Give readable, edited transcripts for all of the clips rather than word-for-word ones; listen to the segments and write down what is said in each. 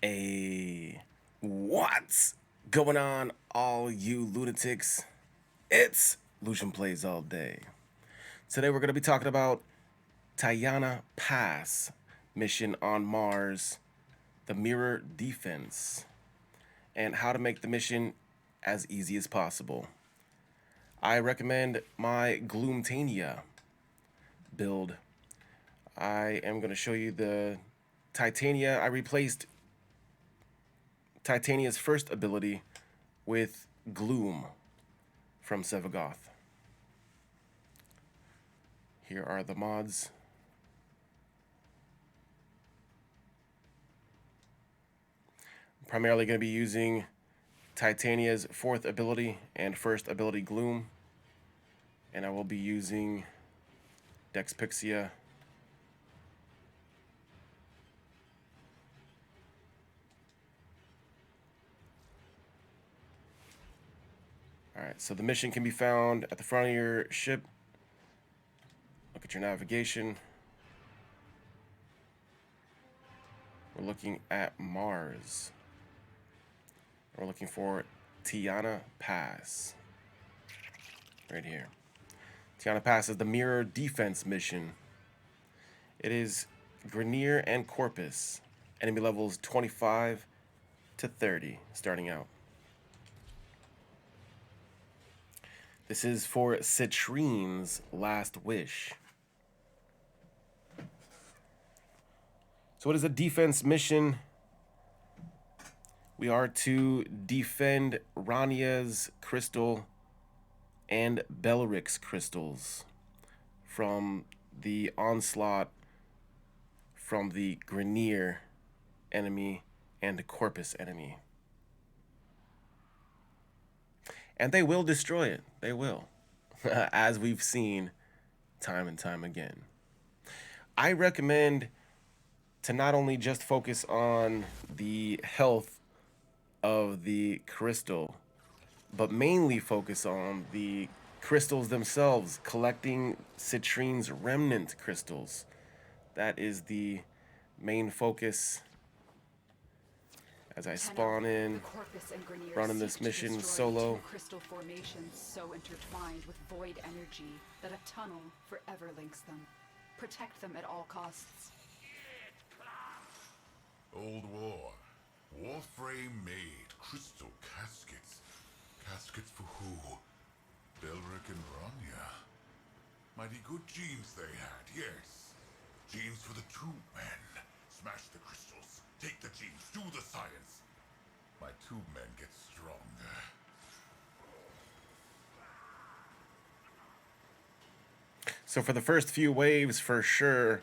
Hey, what's going on, all you lunatics? It's Lucian Plays All Day. Today we're going to be talking about Tiana Pass mission on Mars, the Mirror Defense, and how to make the mission as easy as possible. I recommend my Gloomtania build. I am going to show you the Titania. I replaced Titania's first ability with Gloom from Sevagoth. Here are the mods. I'm primarily going to be using Titania's fourth ability and first ability Gloom. And I will be using Dexpixia. Alright, so the mission can be found at the front of your ship. Look at your navigation. We're looking at Mars. We're looking for Tiana Pass. Right here. Tiana Pass is the Mirror Defense mission. It is Grenier and Corpus. Enemy levels 25 to 30 starting out. This is for Citrine's last wish. So what is a defense mission? We are to defend Rania's crystal and Belric's crystals from the onslaught from the Grenier enemy and the Corpus enemy. And they will destroy it. They will. As we've seen time and time again. I recommend to not only just focus on the health of the crystal, but mainly focus on the crystals themselves, collecting Citrine's remnant crystals. That is the main focus as I spawn in, running this mission solo. Crystal formations so intertwined with void energy that a tunnel forever links them. Protect them at all costs. Old war. Warframe made crystal caskets. Caskets for who? Belric and Rania. Mighty good genes they had, yes. Genes for the two men. Smash the crystals. Take the genes. Do the science. My two men get stronger. So for the first few waves, for sure,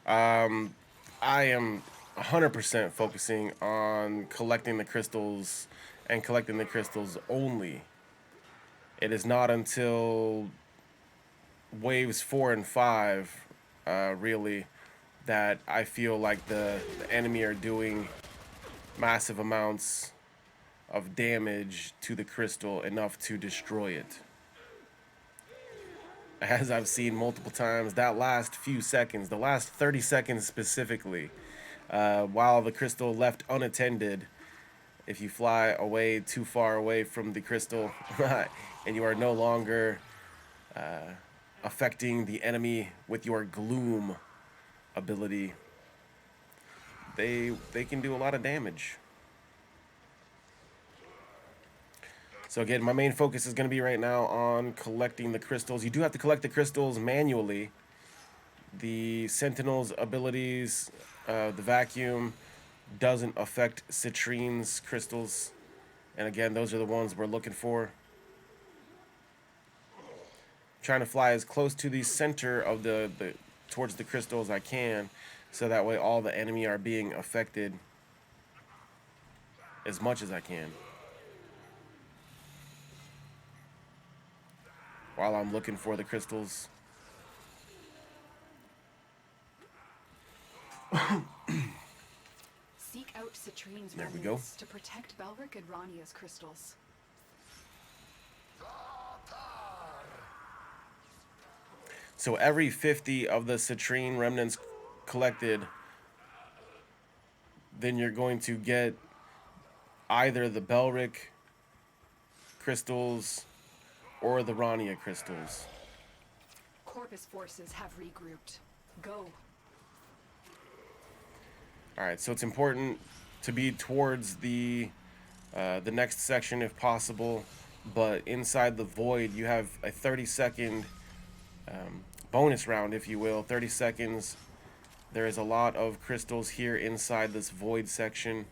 I am 100% focusing on collecting the crystals and collecting the crystals only. It is not until waves 4 and 5, really, that I feel like the enemy are doing massive amounts of damage to the crystal, enough to destroy it. As I've seen multiple times, that last few seconds, the last 30 seconds specifically, while the crystal left unattended, if you fly away too far away from the crystal and you are no longer affecting the enemy with your gloom ability, they can do a lot of damage. So again, my main focus is going to be right now on collecting the crystals. You do have to collect the crystals manually. The Sentinel's abilities, the vacuum, doesn't affect Citrine's crystals. And again, those are the ones we're looking for. Trying to fly as close to the center of towards the crystal as I can, so that way all the enemy are being affected as much as I can, while I'm looking for the crystals. Seek out Citrine's There we remnants to protect Belric and Rania's crystals. So every 50 of the Citrine remnants collected, then you're going to get either the Belric crystals or the Rania crystals. Corpus forces have regrouped. Go. All right, so it's important to be towards the next section if possible, but inside the void you have a 30-second bonus round, if you will. 30 seconds. There is a lot of crystals here inside this void section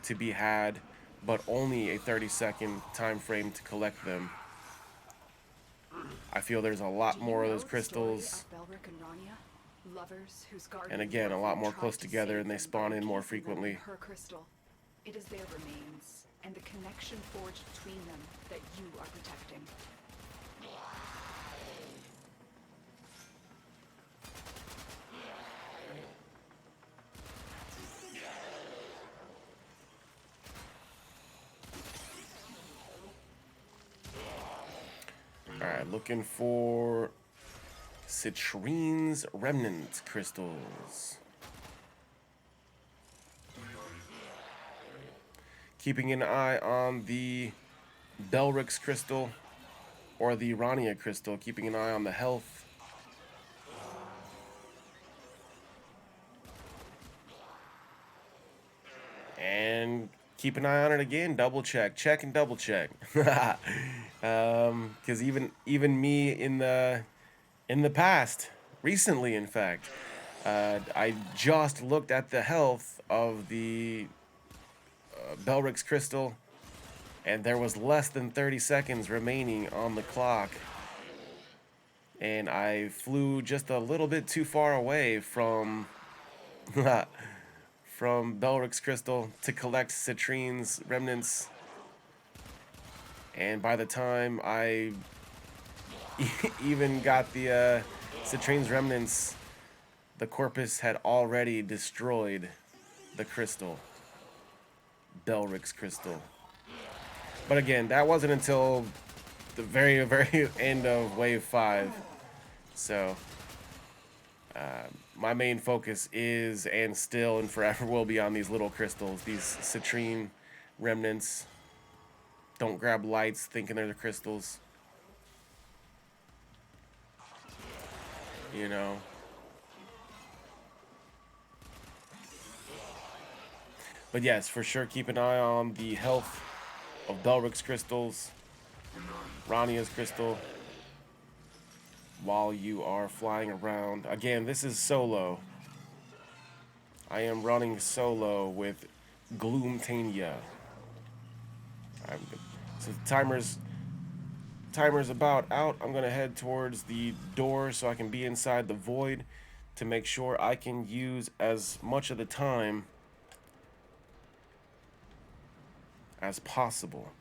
to be had, but only a 30-second time frame to collect them. I feel there's a lot more of those crystals, Belric and Rania? Lovers whose guardian and again, a lot more tried close to together, save and they them spawn by in more encasing them in frequently. her crystal. It is their remains, and the connection forged between them that you are protecting. Alright, looking for Citrine's Remnant crystals. Keeping an eye on the Belric's crystal or the Rania crystal. Keeping an eye on the health. And keep an eye on it again. Double check. Check and double check. Because even me in the past, recently in fact, I just looked at the health of the Belric's crystal, and there was less than 30 seconds remaining on the clock, and I flew just a little bit too far away from from Belric's crystal to collect Citrine's remnants, and by the time I even got the Citrine's remnants, the Corpus had already destroyed the crystal, Belric's crystal. But again, that wasn't until the very, very end of Wave 5. So, my main focus is, and still and forever will be, on these little crystals, these Citrine remnants. Don't grab lights thinking they're the crystals. You know. But yes, for sure, keep an eye on the health of Belric's crystals, Rania's crystal, while you are flying around. Again, this is solo. I am running solo with Gloomtania. So the timer's about out. I'm gonna head towards the door so I can be inside the void to make sure I can use as much of the time as possible.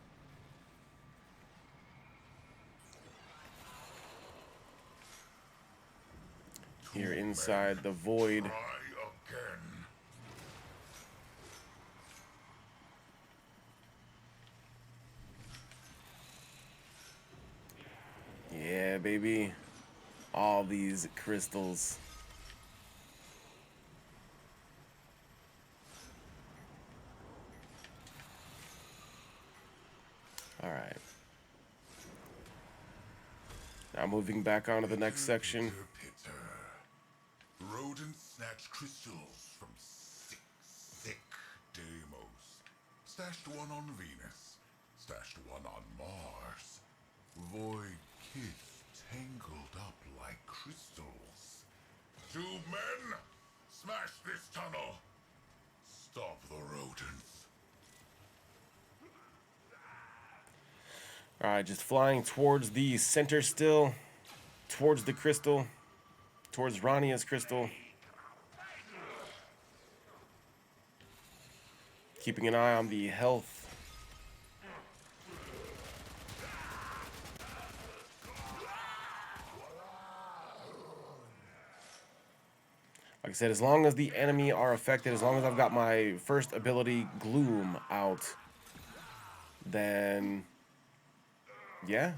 Here inside the void. Try again. Yeah, baby. All these crystals. Alright. Now moving back onto the next section. Pitter. Rodents snatch crystals from sick Deimos. Stashed one on Venus. Stashed one on Mars. Void kids tangled up like crystals. 2 men! Smash this tunnel! Stop the rodents. Alright, just flying towards the center still. Towards the crystal. Towards Rania's crystal. Keeping an eye on the health. Like I said, as long as the enemy are affected, as long as I've got my first ability, Gloom, out, then, yeah.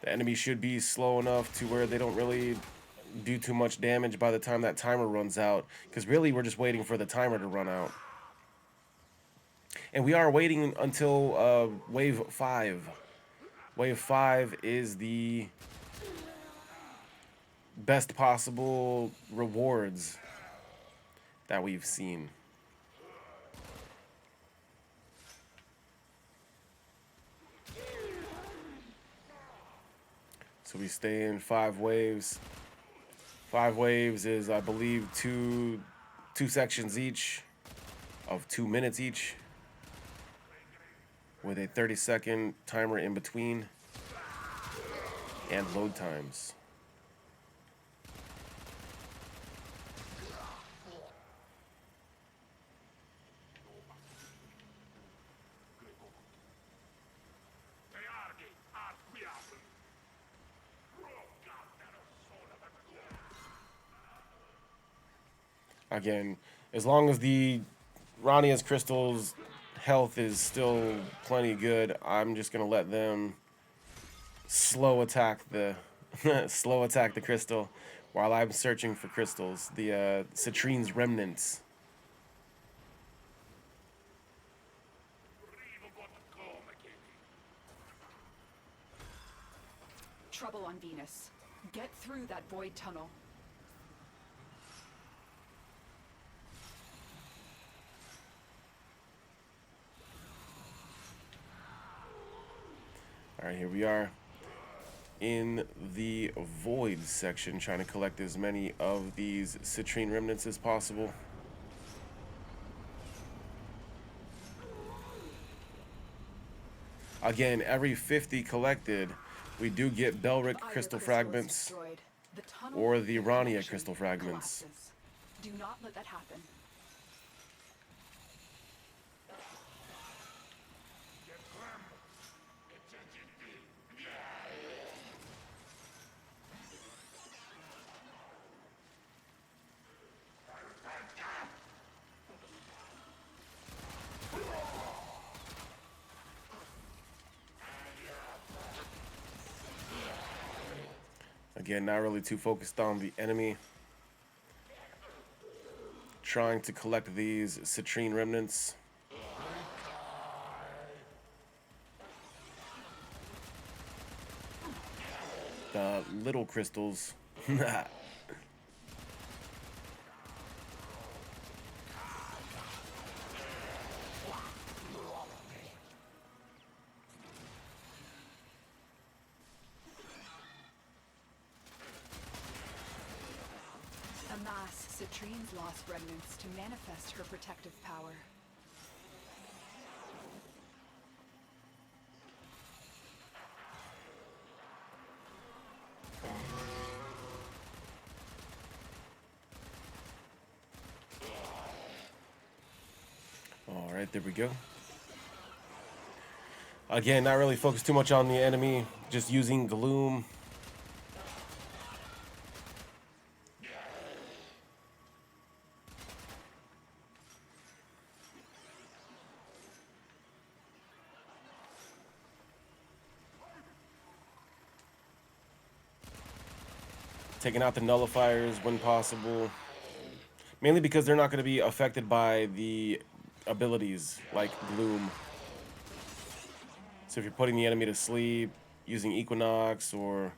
The enemy should be slow enough to where they don't really do too much damage by the time that timer runs out, because really we're just waiting for the timer to run out. And we are waiting until wave 5. Wave 5 is the best possible rewards that we've seen. So we stay in 5 waves. 5 waves is, I believe, two sections each of 2 minutes each, with a 30-second timer in between and load times. Again, as long as the Rania's crystal's health is still plenty good, I'm just gonna let them slow attack the slow attack the crystal while I'm searching for crystals. The Citrine's remnants. Trouble on Venus. Get through that void tunnel. All right, here we are in the void section, trying to collect as many of these Citrine remnants as possible. Again, every 50 collected, we do get Belric crystal fragments or the Rania crystal fragments. Do not let that happen. Again, not really too focused on the enemy. Trying to collect these Citrine remnants. The little crystals. Amass Citrine's lost remnants to manifest her protective power. All right, there we go. Again, not really focused too much on the enemy, just using Gloom. Taking out the nullifiers when possible. Mainly because they're not going to be affected by the abilities like Gloom. So if you're putting the enemy to sleep, using Equinox, or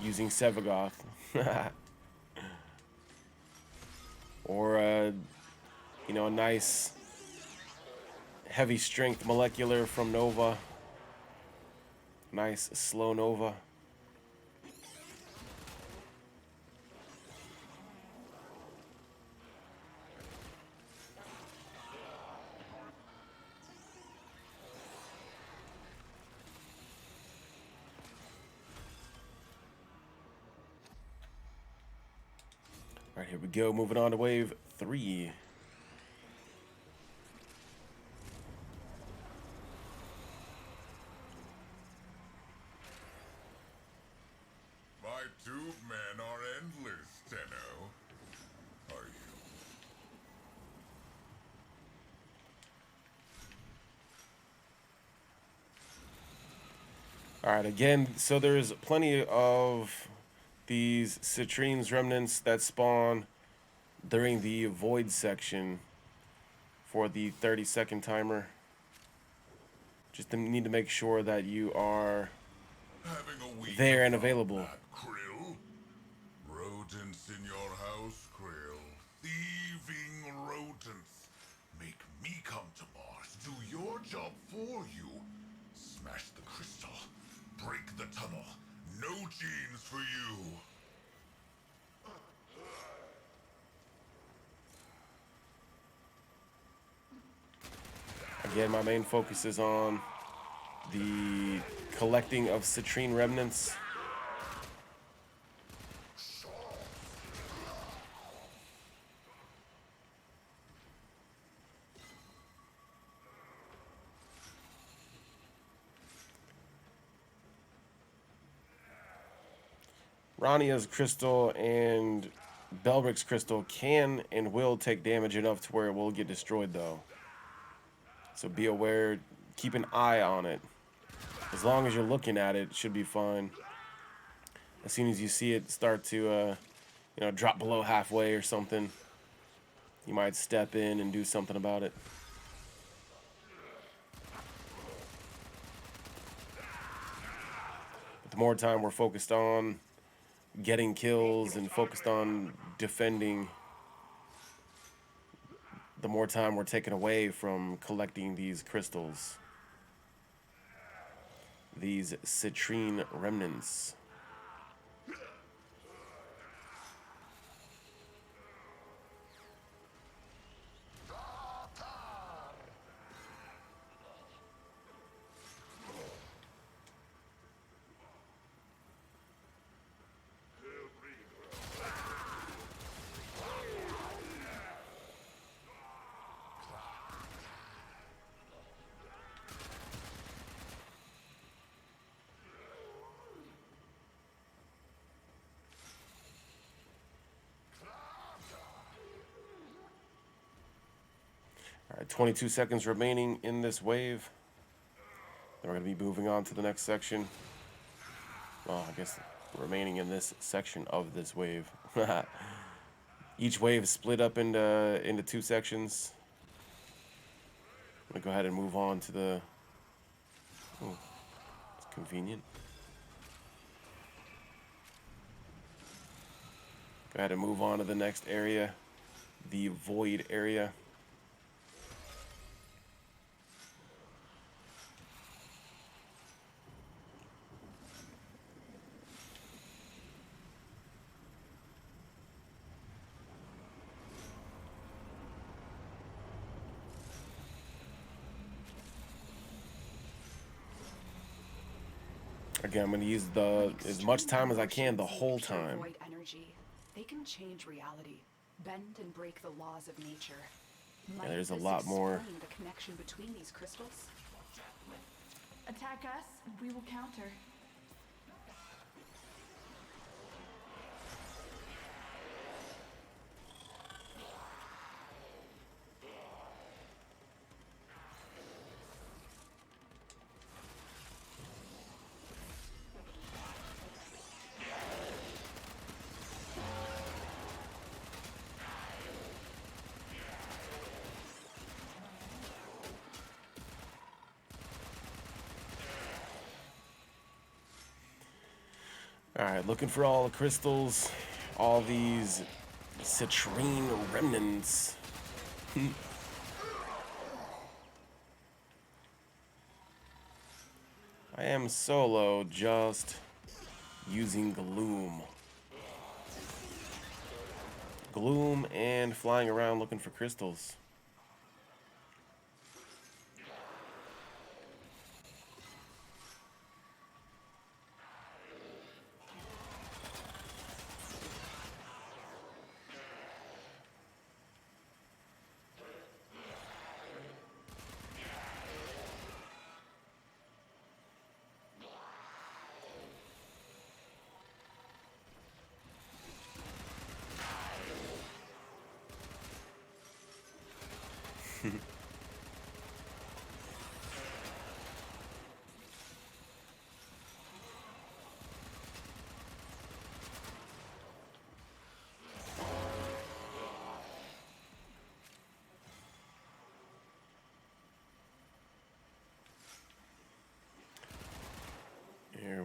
using Sevagoth, or a nice heavy strength molecular from Nova, nice slow Nova. All right, here we go. Moving on to wave 3. My tube men are endless, Tenno. Are you? All right, again, so there's plenty of these Citrine's remnants that spawn during the void section for the 30-second timer. Just need to make sure that you are Having a week there and of available. that, Krill? Rodents in your house, Krill. Thieving rodents. Make me come to Mars, do your job for you. Smash the crystal. Break the tunnel. No genes for you. Again, my main focus is on the collecting of Citrine remnants. Rania's crystal and Belric's crystal can and will take damage enough to where it will get destroyed, though. So be aware, keep an eye on it. As long as you're looking at it, it should be fine. As soon as you see it start to, drop below halfway or something, you might step in and do something about it. But the more time we're focused on getting kills and focused on defending, the more time we're taking away from collecting these crystals. These Citrine remnants. All right, 22 seconds remaining in this wave. Then we're going to be moving on to the next section. Well, I guess remaining in this section of this wave. Each wave is split up into two sections. I'm going to go ahead and move on to the... Oh, it's convenient. Go ahead and move on to the next area, the void area. Again, I'm going to use as much time as I can the whole time. Void energy. They can change reality, bend and break the laws of nature. Yeah, there's a lot more. Explain the connection between these crystals. Attack us, we will counter. Alright, looking for all the crystals, all these Citrine remnants. I am solo, just using gloom. Gloom and flying around looking for crystals.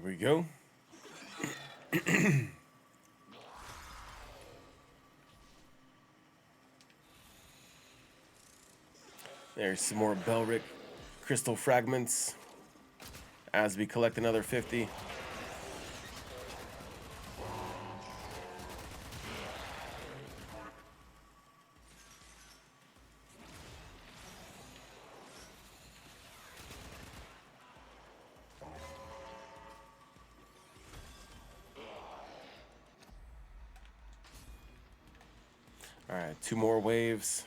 we go. There's some more Belric crystal fragments as we collect another 50. All right, 2 more waves.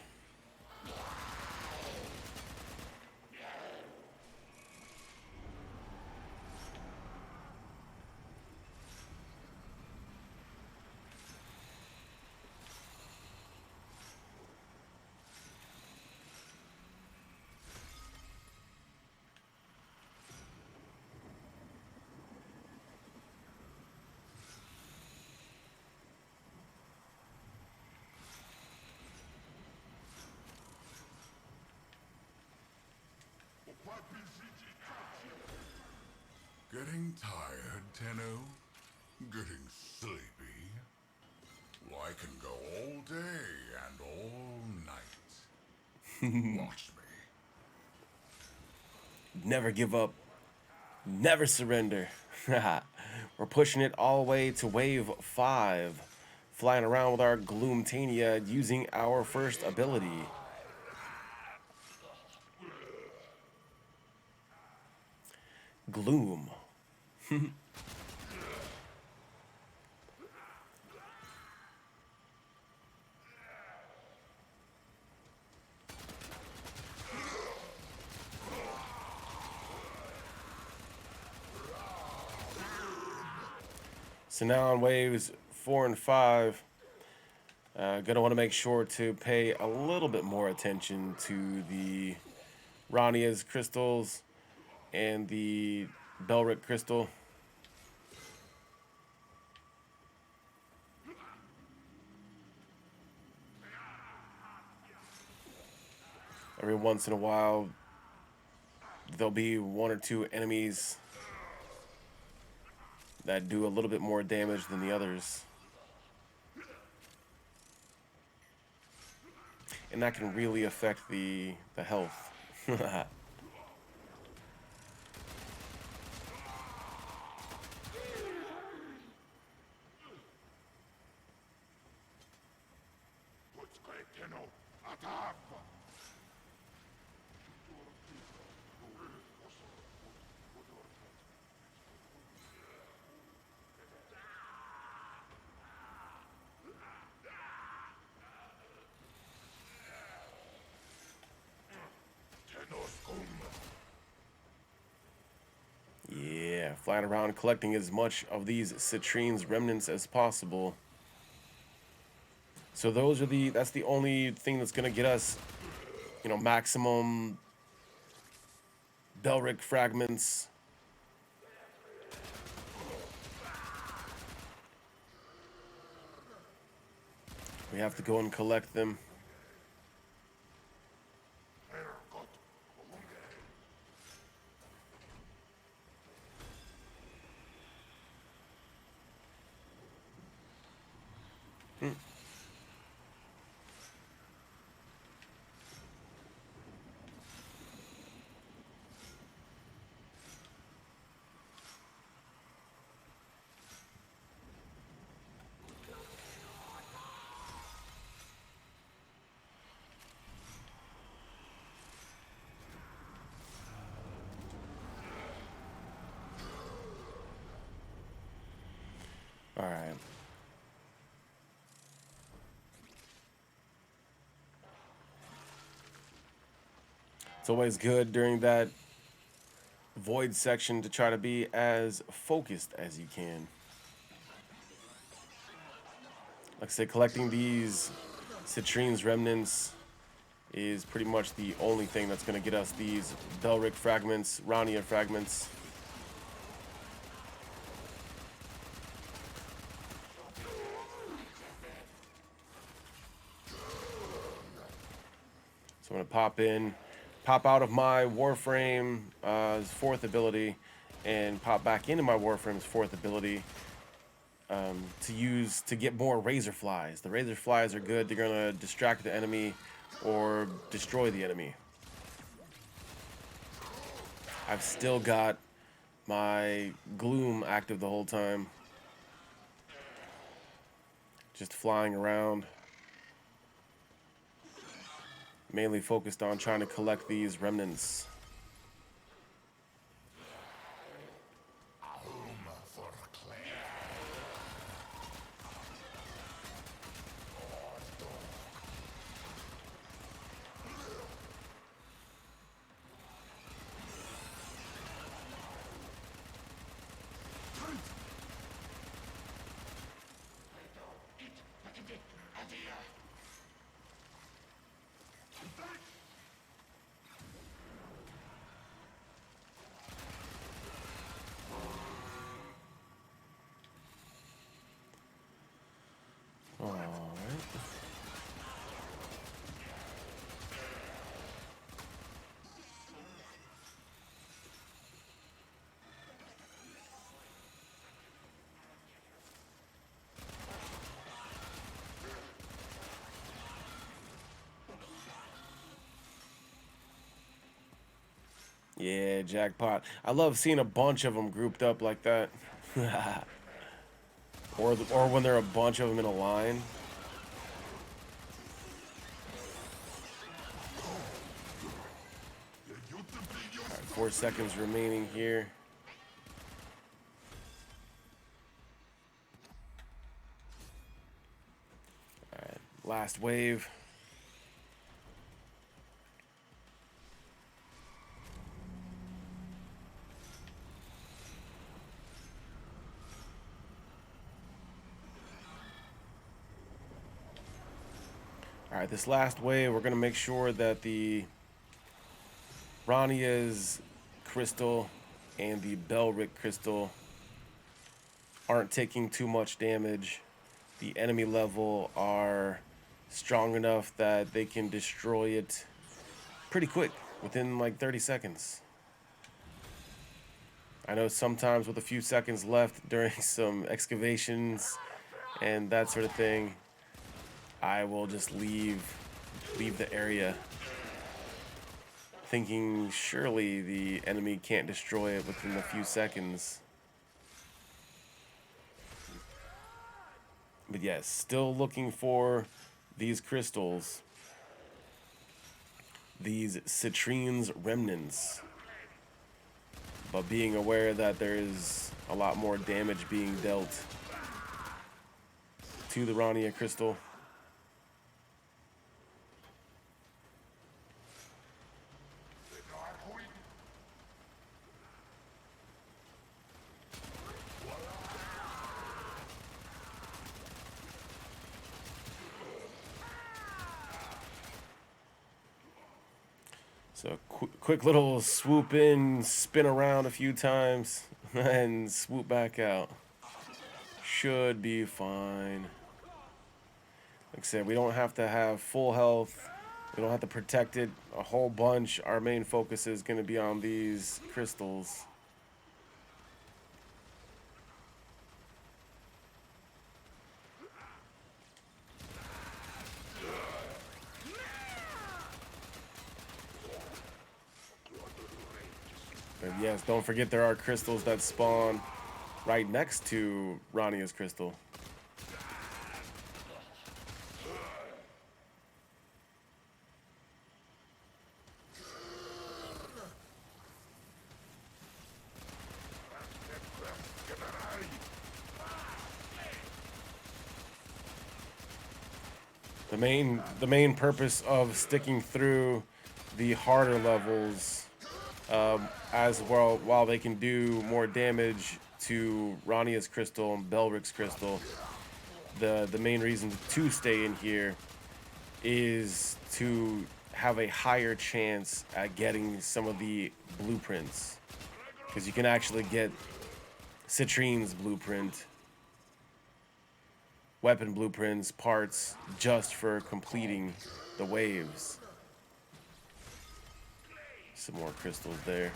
Getting tired, Tenno? Getting sleepy? Well, I can go all day and all night. Watch me. Never give up. Never surrender. We're pushing it all the way to wave 5. Flying around with our Gloomtania using our first ability. Gloom. So now on waves 4 and 5, gonna want to make sure to pay a little bit more attention to the Rania's crystals and the Belric crystal. Every once in a while, there'll be 1 or 2 enemies that do a little bit more damage than the others. And that can really affect the health. Yeah, flying around collecting as much of these Citrine's remnants as possible. So that's the only thing that's gonna get us, maximum Belric fragments. We have to go and collect them. All right. It's always good during that void section to try to be as focused as you can. Like I said, collecting these Citrine's remnants is pretty much the only thing that's going to get us these Belric fragments, Rania fragments. So I'm going to pop out of my Warframe 4th ability and pop back into my Warframe's fourth ability to use to get more Razor Flies. The Razor Flies are good. They're gonna distract the enemy or destroy the enemy. I've still got my Gloom active the whole time. Just flying around. Mainly focused on trying to collect these remnants. Yeah, jackpot. I love seeing a bunch of them grouped up like that. or when there are a bunch of them in a line. All right, 4 seconds remaining here. All right, last wave. All right, this last wave, we're going to make sure that the Rania's crystal and the Belric crystal aren't taking too much damage. The enemy level are strong enough that they can destroy it pretty quick, within like 30 seconds. I know sometimes with a few seconds left during some excavations and that sort of thing, I will just leave the area thinking surely the enemy can't destroy it within a few seconds. But yes, still looking for these crystals, these Citrine's remnants, but being aware that there is a lot more damage being dealt to the Rania crystal. So quick little swoop in, spin around a few times, and swoop back out. Should be fine. Like I said, we don't have to have full health. We don't have to protect it a whole bunch. Our main focus is going to be on these crystals. But yes, don't forget there are crystals that spawn right next to Rania's crystal. The main purpose of sticking through the harder levels as well, while they can do more damage to Rania's crystal and Belric's crystal, the main reason to stay in here is to have a higher chance at getting some of the blueprints, because you can actually get Citrine's blueprint, weapon blueprints, parts, just for completing the waves. Some more crystals there.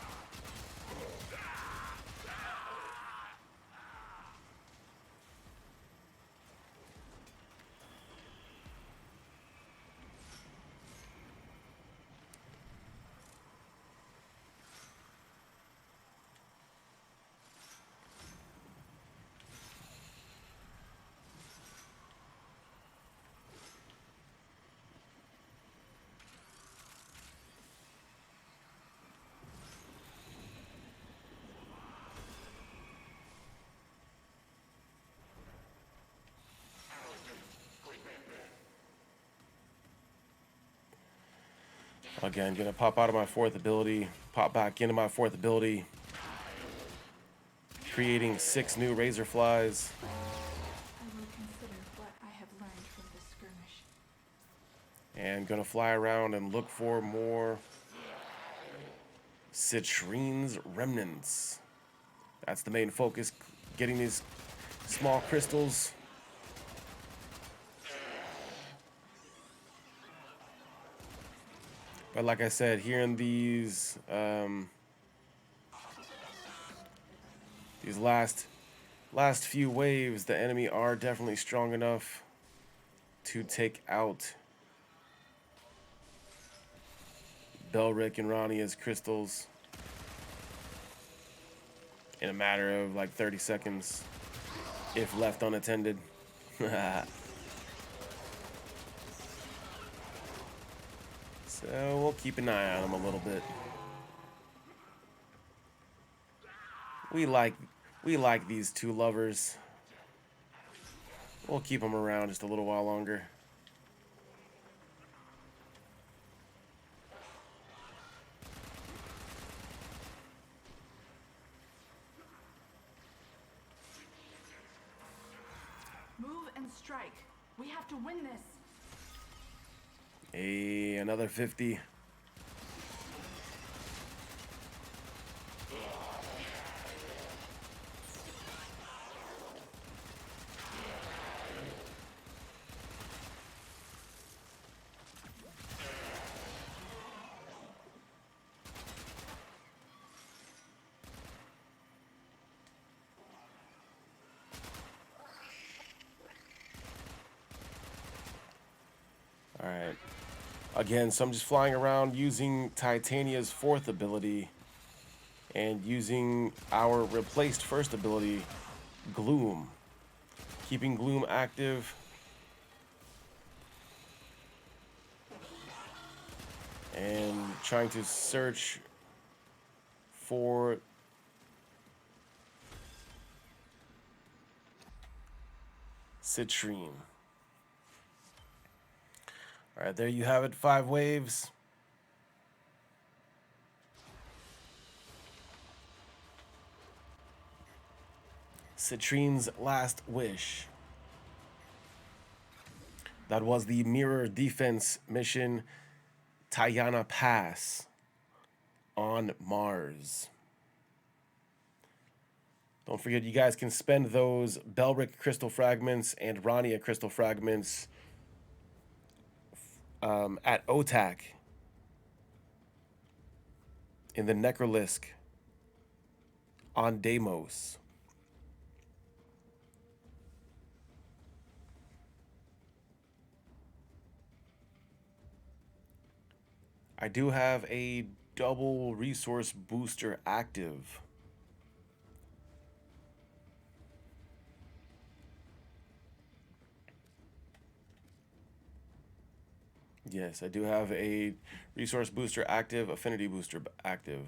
Again, gonna pop out of my fourth ability, pop back into my fourth ability, creating 6 new razor flies. I will consider what I have learned from this skirmish. And gonna fly around and look for more Citrine's remnants. That's the main focus, getting these small crystals. But like I said, here in these last few waves, the enemy are definitely strong enough to take out Belric and Rania's crystals in a matter of like 30 seconds, if left unattended. So we'll keep an eye on them a little bit. We like these two lovers. We'll keep them around just a little while longer. Move and strike. We have to win this. Hey, another 50. All right. Again, so I'm just flying around using Titania's fourth ability and using our replaced first ability, Gloom. Keeping Gloom active. And trying to search for Citrine. All right, there you have it, 5 waves. Citrine's last wish. That was the mirror defense mission, Tayana Pass on Mars. Don't forget, you guys can spend those Belric crystal fragments and Rania crystal fragments at OTAC in the Necrolisk on Deimos. I do have a double resource booster active. Yes, I do have a resource booster active, affinity booster active.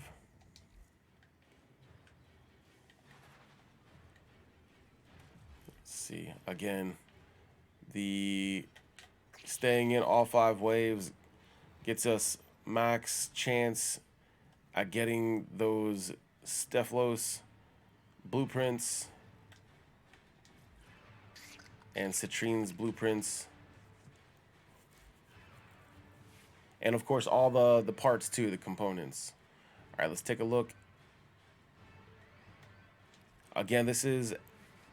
Let's see. Again, the staying in all 5 waves gets us max chance at getting those Stephalos blueprints and Citrine's blueprints. And of course, all the parts too, the components. All right, let's take a look. Again, this is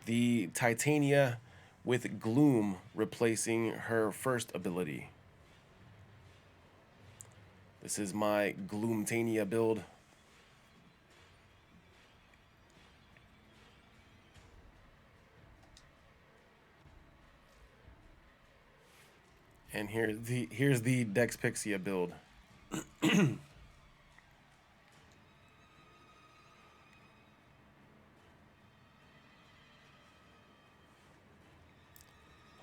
the Titania with Gloom replacing her first ability. This is my Gloomtania build. And here's the Dex Pixia build. Hope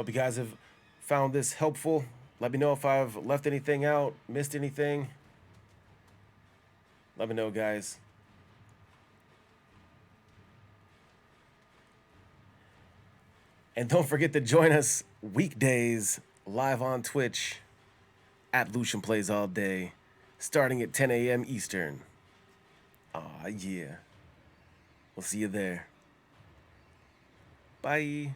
you guys have found this helpful. Let me know if I've left anything out, missed anything. Let me know, guys. And don't forget to join us weekdays live on Twitch at Lucian Plays All Day. starting at 10 a.m. Eastern. Aw, yeah. We'll see you there. Bye.